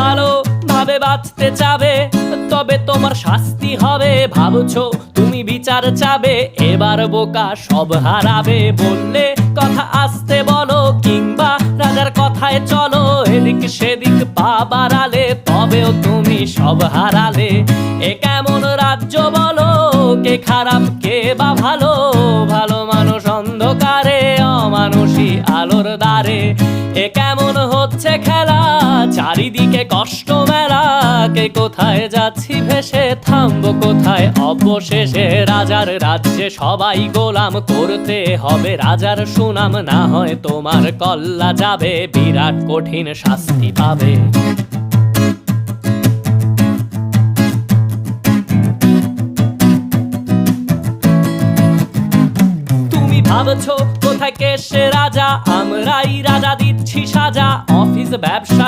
ভালো ভাবে বাঁচতে চাবে, তবে তোমার শাস্তি হবে। ভাবছো তুমি বিচার চাবে, এবার বোকা সব হারাবে। বললে কথা আসতে বলো, কিংবা রাজার কথায় চলো, এদিক সেদিক পা বাড়ালে তবেও তুমি সব হারালে। এ কেমন রাজ্য বলো, কে খারাপ কে বা ভালো? ভালো মানুষ অন্ধকারে, অমানুষী আলোর দ্বারে। এ কেমন হচ্ছে খেলা, চারিদিকে কষ্ট মেলা। কে কোথায় যাচ্ছি ভেসে, থামবো কোথায় অবশেষে? রাজার রাজ্যে সবাই গোলাম, করতে হবে রাজার সুনাম। না হয় তোমার কল্লা যাবে, বিরাট কঠিন শাস্তি পাবে। ভাবছো কোথায় কে সে রাজা, আমরাই রাজা দিচ্ছি সাজা। অফিস ব্যবসা